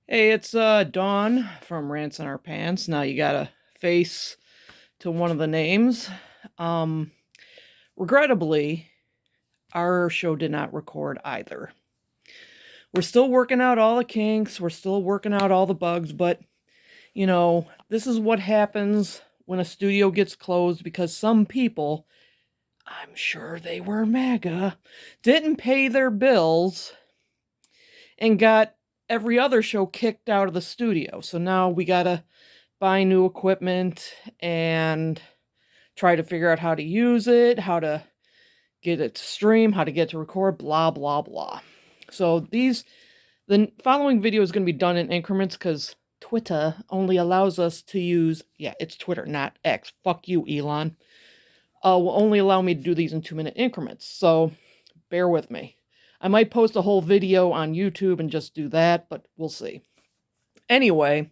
Hey, it's Dawn from Rants In Our Pants. Now you got a face to one of the names. Um, Regrettably, our show did not record either. We're still working out all the kinks, we're still working out all the bugs, but this is what happens when a studio gets closed because some people, I'm sure they were MAGA, didn't pay their bills and got every other show kicked out of the studio. So now we gotta buy new equipment and try to figure out how to use it, how to get it to stream, how to get to record, blah, blah, blah. So the following video is going to be done in increments because Twitter only allows us to use, yeah, it's Twitter, not X. Fuck you, Elon. Will only allow me to do these in 2-minute increments. So bear with me. I might post a whole video on YouTube and just do that, but we'll see. Anyway,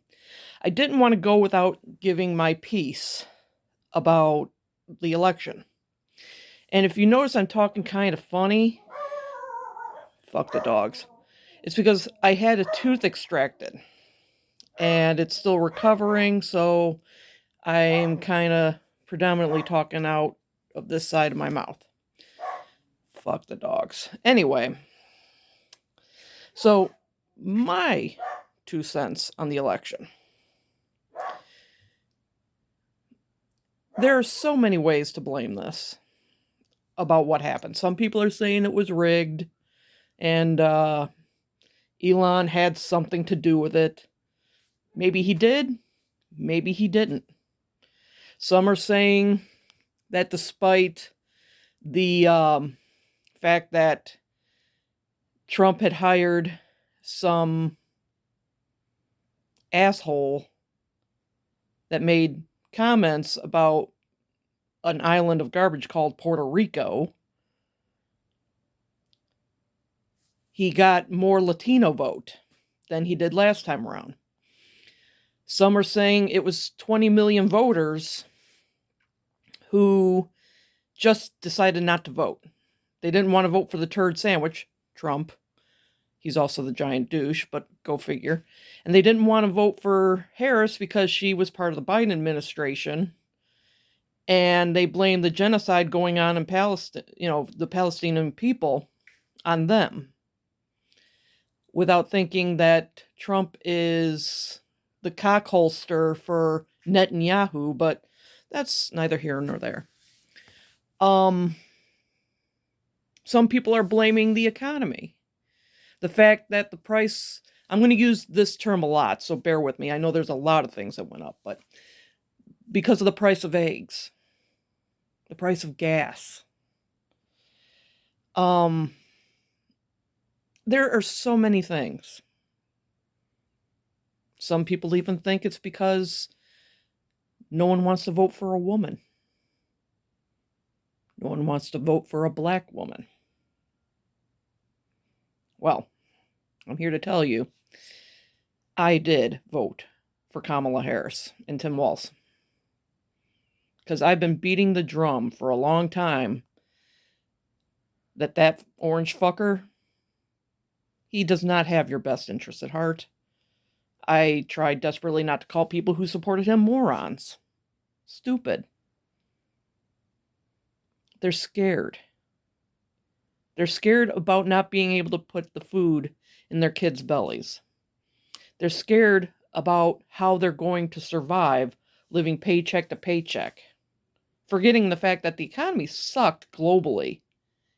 I didn't want to go without giving my piece about the election. And if you notice I'm talking kind of funny, fuck the dogs. It's because I had a tooth extracted and it's still recovering, so I'm kind of predominantly talking out of this side of my mouth. Fuck the dogs. Anyway, so my 2 cents on the election. There are so many ways to blame this about what happened. Some people are saying it was rigged and Elon had something to do with it. Maybe he did, maybe he didn't. Some are saying that despite the fact that Trump had hired some asshole that made comments about an island of garbage called Puerto Rico, he got more Latino vote than he did last time around. Some are saying it was 20 million voters who just decided not to vote. They didn't want to vote for the turd sandwich, Trump. He's also the giant douche, but go figure. And they didn't want to vote for Harris because she was part of the Biden administration. And they blamed the genocide going on in Palestine, the Palestinian people, on them, without thinking that Trump is the cockholster for Netanyahu, but that's neither here nor there. Some people are blaming the economy. The fact that the price, I'm going to use this term a lot, so bear with me. I know there's a lot of things that went up, but because of the price of eggs, the price of gas. There are so many things. Some people even think it's because no one wants to vote for a woman. No one wants to vote for a black woman. Well, I'm here to tell you, I did vote for Kamala Harris and Tim Walz. Because I've been beating the drum for a long time that orange fucker, he does not have your best interest at heart. I tried desperately not to call people who supported him morons. Stupid. They're scared. They're scared about not being able to put the food in their kids' bellies. They're scared about how they're going to survive living paycheck to paycheck, forgetting the fact that the economy sucked globally.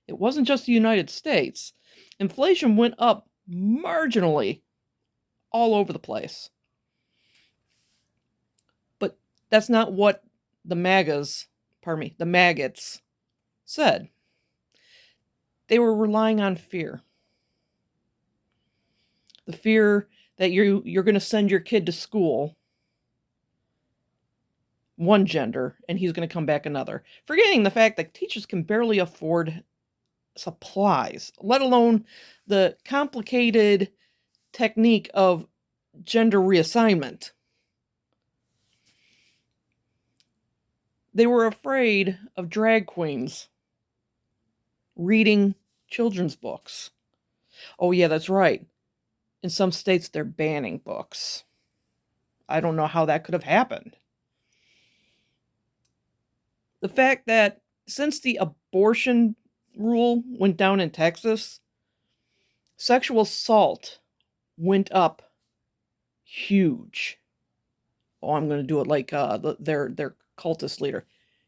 It wasn't just the United States. Inflation went up marginally all over the place. But that's not what the maggots said. They were relying on fear. The fear that you're going to send your kid to school, one gender, and he's going to come back another. Forgetting the fact that teachers can barely afford supplies, let alone the complicated technique of gender reassignment. They were afraid of drag queens reading children's books. Oh yeah, that's right. In some states, they're banning books. I don't know how that could have happened. The fact that since the abortion rule went down in Texas, sexual assault went up huge. Oh, I'm going to do it like their cultist leader.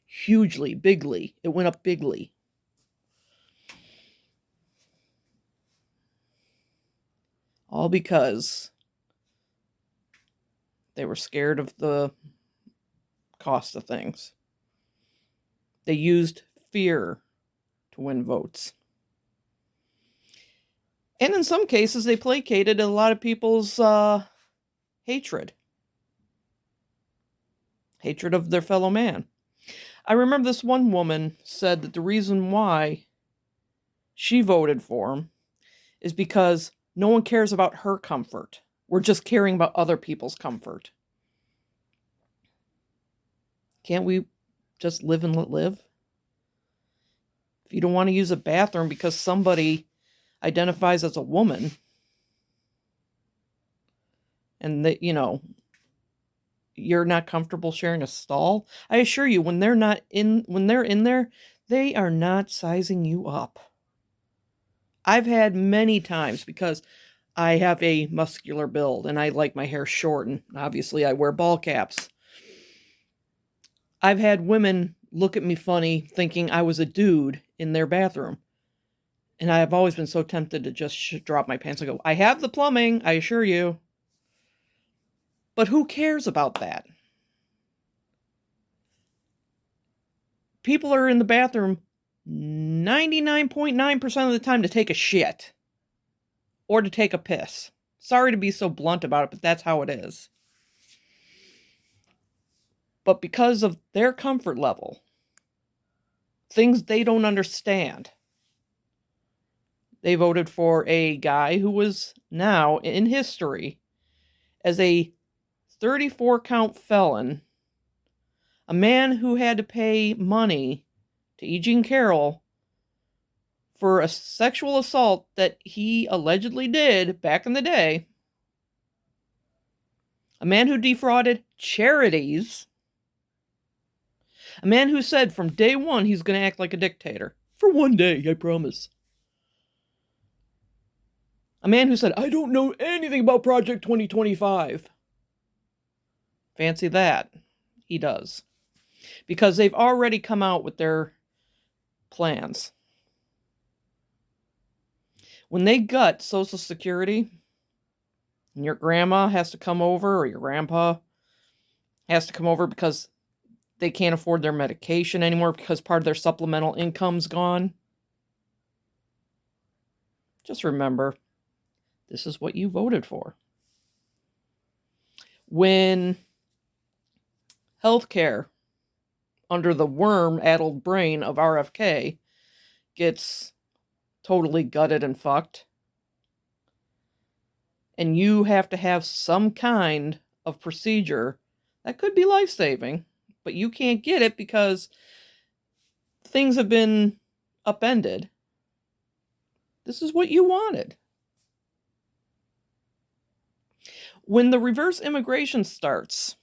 Hugely, bigly. It went up bigly. All because they were scared of the cost of things. They used fear to win votes. And in some cases, they placated a lot of people's hatred. Hatred of their fellow man. I remember this one woman said that the reason why she voted for him is because no one cares about her comfort. We're just caring about other people's comfort. Can't we just live and let live? If you don't want to use a bathroom because somebody identifies as a woman, and that, you're not comfortable sharing a stall, I assure you, when they're in there, they are not sizing you up. I've had many times, because I have a muscular build and I like my hair short, and obviously I wear ball caps. I've had women look at me funny thinking I was a dude in their bathroom. And I've always been so tempted to just drop my pants and go, I have the plumbing, I assure you. But who cares about that? People are in the bathroom 99.9% of the time to take a shit or to take a piss. Sorry to be so blunt about it, but that's how it is. But because of their comfort level, things they don't understand, they voted for a guy who was now in history as a 34-count felon, a man who had to pay money to E. Jean Carroll for a sexual assault that he allegedly did back in the day, a man who defrauded charities, a man who said from day one he's going to act like a dictator. For one day, I promise. A man who said, I don't know anything about Project 2025. Fancy that. He does. Because they've already come out with their plans. When they gut Social Security, and your grandma has to come over, or your grandpa has to come over because they can't afford their medication anymore because part of their supplemental income's gone, just remember, this is what you voted for. When healthcare, under the worm-addled brain of RFK, gets totally gutted and fucked, and you have to have some kind of procedure that could be life-saving, but you can't get it because things have been upended, this is what you wanted. When the reverse immigration starts,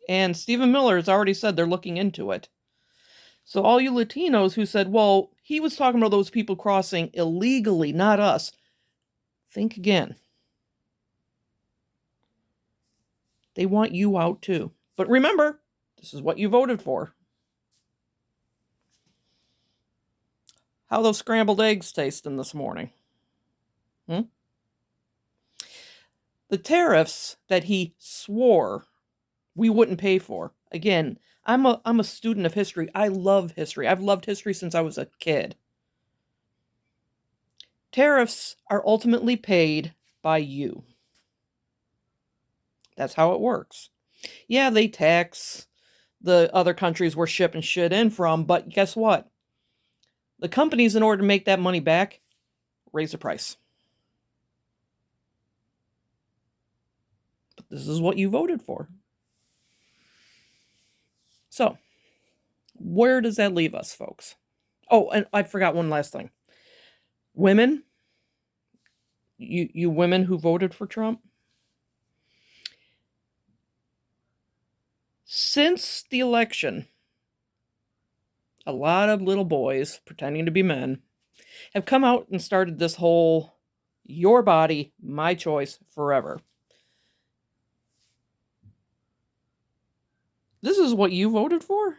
and Stephen Miller has already said they're looking into it. So all you Latinos who said, well, he was talking about those people crossing illegally, not us, think again. They want you out too. But remember, this is what you voted for. How those scrambled eggs tasting this morning? The tariffs that he swore we wouldn't pay for. Again, I'm a student of history. I love history. I've loved history since I was a kid. Tariffs are ultimately paid by you. That's how it works. Yeah, they tax the other countries we're shipping shit in from, but guess what? The companies, in order to make that money back, raise the price. But this is what you voted for. So, where does that leave us, folks? Oh, and I forgot one last thing. Women, You women who voted for Trump? Since the election, a lot of little boys pretending to be men have come out and started this whole your body, my choice forever. This is what you voted for?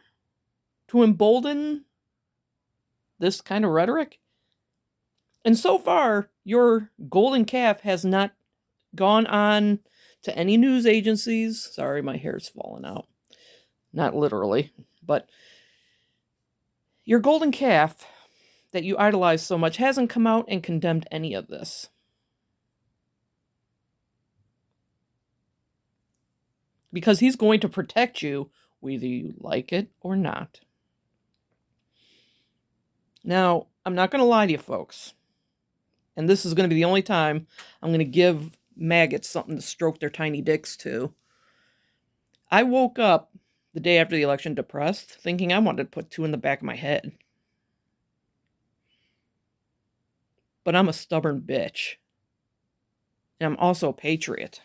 To embolden this kind of rhetoric? And so far, your golden calf has not gone on to any news agencies. Sorry, my hair's falling out. Not literally, but your golden calf that you idolize so much hasn't come out and condemned any of this. Because he's going to protect you whether you like it or not. Now, I'm not going to lie to you folks. And this is going to be the only time I'm going to give maggots something to stroke their tiny dicks to. I woke up the day after the election depressed, thinking I wanted to put two in the back of my head. But I'm a stubborn bitch. And I'm also a patriot.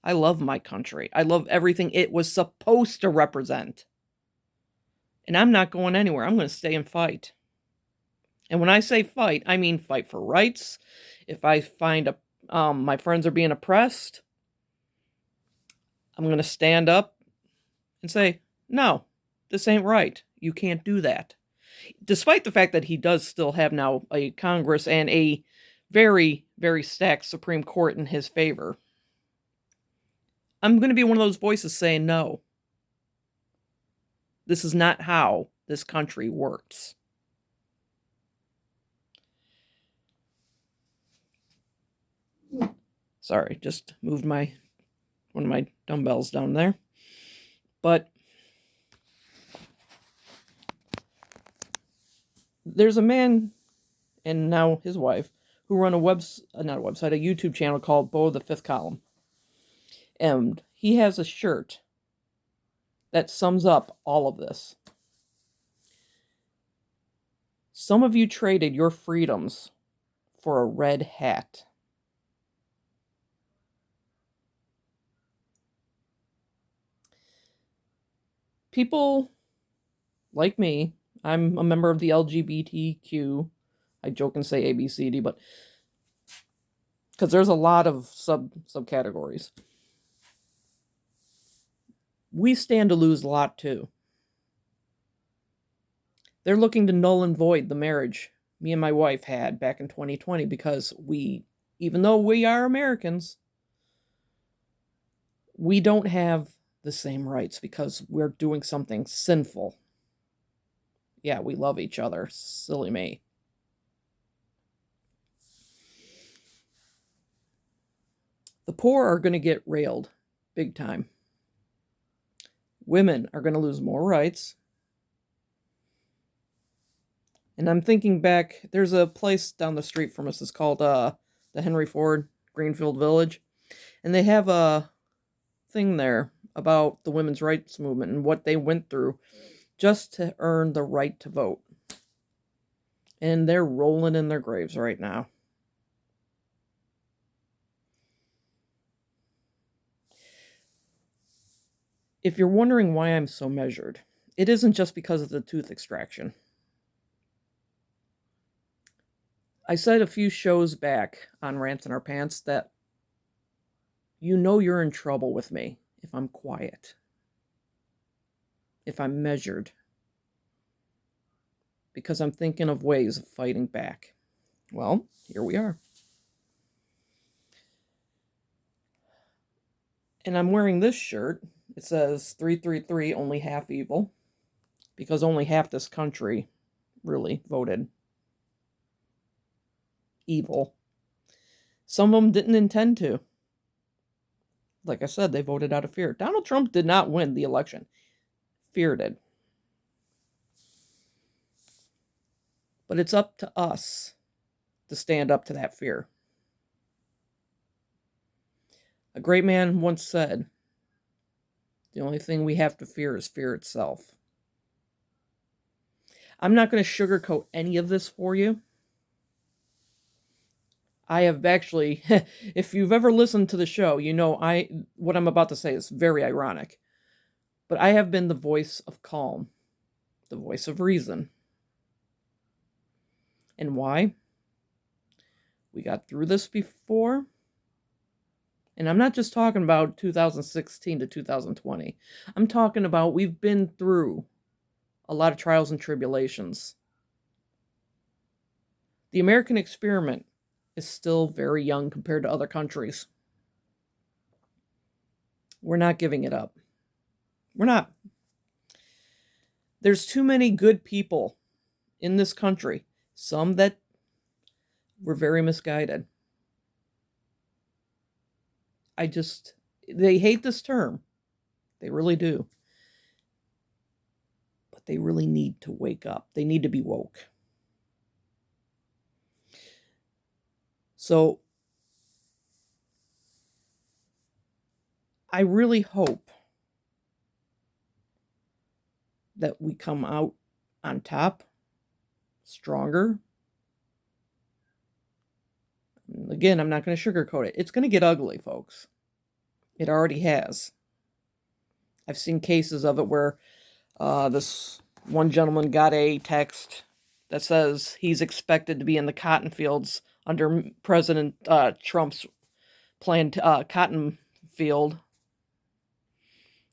I love my country. I love everything it was supposed to represent. And I'm not going anywhere. I'm going to stay and fight. And when I say fight, I mean fight for rights. If I find my friends are being oppressed, I'm going to stand up and say, no, this ain't right. You can't do that. Despite the fact that he does still have now a Congress and a very, very stacked Supreme Court in his favor, I'm going to be one of those voices saying, no, this is not how this country works. Sorry, just moved one of my dumbbells down there. But there's a man and now his wife who run a YouTube channel called Beau the Fifth Column. And he has a shirt that sums up all of this. Some of you traded your freedoms for a red hat. People like me, I'm a member of the LGBTQ. I joke and say ABCD, but because there's a lot of subcategories. We stand to lose a lot too. They're looking to null and void the marriage me and my wife had back in 2020 because even though we are Americans, we don't have the same rights because we're doing something sinful. Yeah, we love each other. Silly me. The poor are going to get railed big time. Women are going to lose more rights. And I'm thinking back, there's a place down the street from us. It's called the Henry Ford Greenfield Village. And they have a thing there about the women's rights movement and what they went through just to earn the right to vote. And they're rolling in their graves right now. If you're wondering why I'm so measured, it isn't just because of the tooth extraction. I said a few shows back on Rants In Our Pants that you know you're in trouble with me if I'm quiet, if I'm measured, because I'm thinking of ways of fighting back. Well, here we are. And I'm wearing this shirt. It says 333, only half evil, because only half this country really voted evil. Some of them didn't intend to. Like I said, they voted out of fear. Donald Trump did not win the election. Fear did. But it's up to us to stand up to that fear. A great man once said, the only thing we have to fear is fear itself. I'm not going to sugarcoat any of this for you. I have actually, if you've ever listened to the show, you know what I'm about to say is very ironic. But I have been the voice of calm, the voice of reason. And why? We got through this before. And I'm not just talking about 2016 to 2020. I'm talking about we've been through a lot of trials and tribulations. The American experiment is still very young compared to other countries. We're not giving it up. We're not. There's too many good people in this country, some that were very misguided. They hate this term. They really do. But they really need to wake up. They need to be woke. So I really hope that we come out on top, stronger. Again, I'm not going to sugarcoat it. It's going to get ugly, folks. It already has. I've seen cases of it where this one gentleman got a text that says he's expected to be in the cotton fields under President Trump's planned cotton field.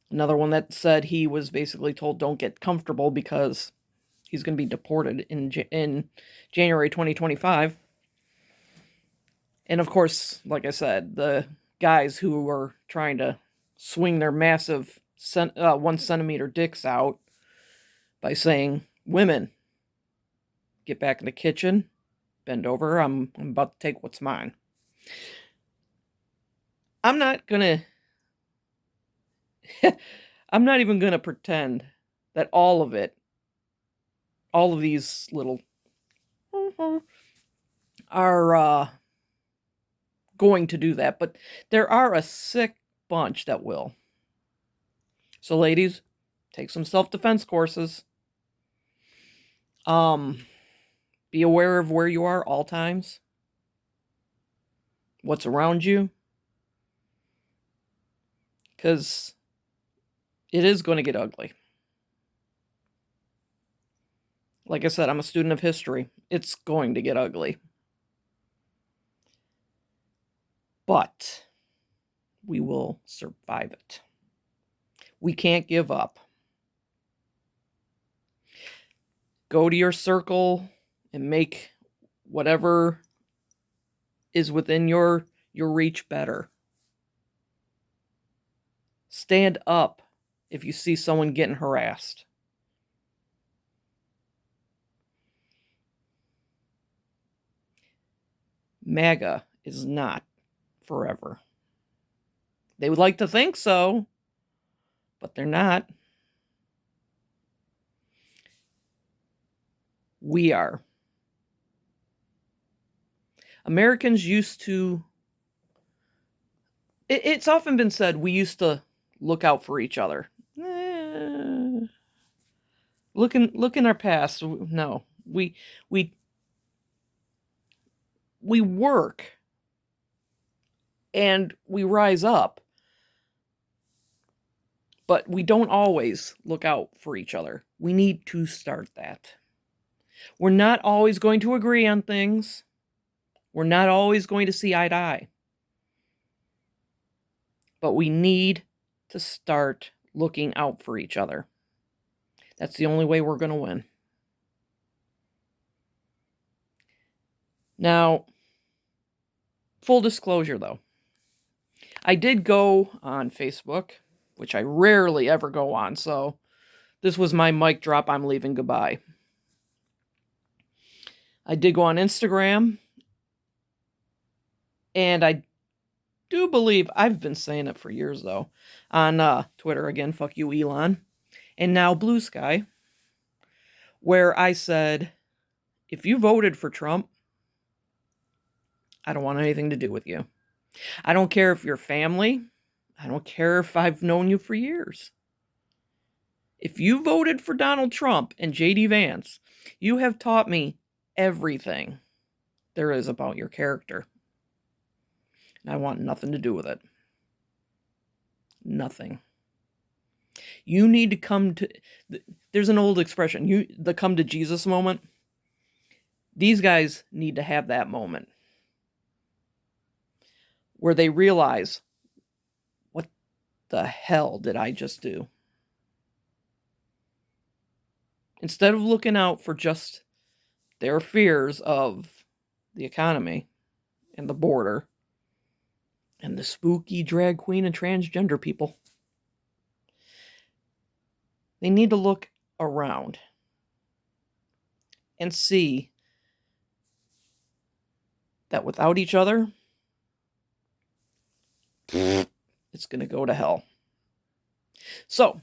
Another one that said he was basically told don't get comfortable because he's going to be deported in January 2025. And of course, like I said, the guys who were trying to swing their massive 1 centimeter dicks out by saying, women, get back in the kitchen, bend over, I'm about to take what's mine. I'm not even gonna pretend that all of these little are going to do that, but there are a sick bunch that will. So ladies, take some self-defense courses. Be aware of where you are all times. What's around you. Because it is going to get ugly. Like I said, I'm a student of history. It's going to get ugly. But we will survive it. We can't give up. Go to your circle and make whatever is within your reach better. Stand up if you see someone getting harassed. MAGA is not forever. They would like to think so, but they're not. We are. Americans used to, it's often been said, we used to look out for each other. Look in our past. No, we work and we rise up, but we don't always look out for each other. We need to start that. We're not always going to agree on things. We're not always going to see eye to eye. But we need to start looking out for each other. That's the only way we're going to win. Now, full disclosure though, I did go on Facebook, which I rarely ever go on, so this was my mic drop, I'm leaving goodbye. I did go on Instagram, and I do believe, I've been saying it for years though, on Twitter, again, fuck you Elon, and now Blue Sky, where I said, if you voted for Trump, I don't want anything to do with you. I don't care if you're family. I don't care if I've known you for years. If you voted for Donald Trump and J.D. Vance, you have taught me everything there is about your character. I want nothing to do with it. Nothing. You need to come to... There's an old expression, the come to Jesus moment. These guys need to have that moment where they realize, what the hell did I just do? Instead of looking out for just their fears of the economy and the border and the spooky drag queen and transgender people, they need to look around and see that without each other, it's going to go to hell. So,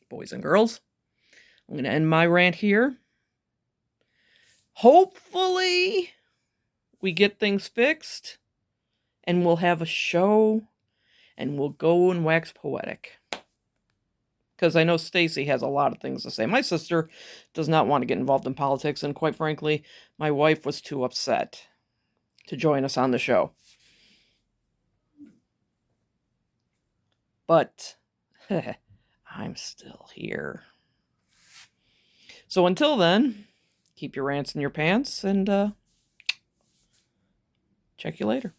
boys and girls, I'm going to end my rant here. Hopefully, we get things fixed and we'll have a show and we'll go and wax poetic. Because I know Stacy has a lot of things to say. My sister does not want to get involved in politics, and quite frankly, my wife was too upset to join us on the show. But I'm still here. So until then, keep your rants in your pants, and check you later.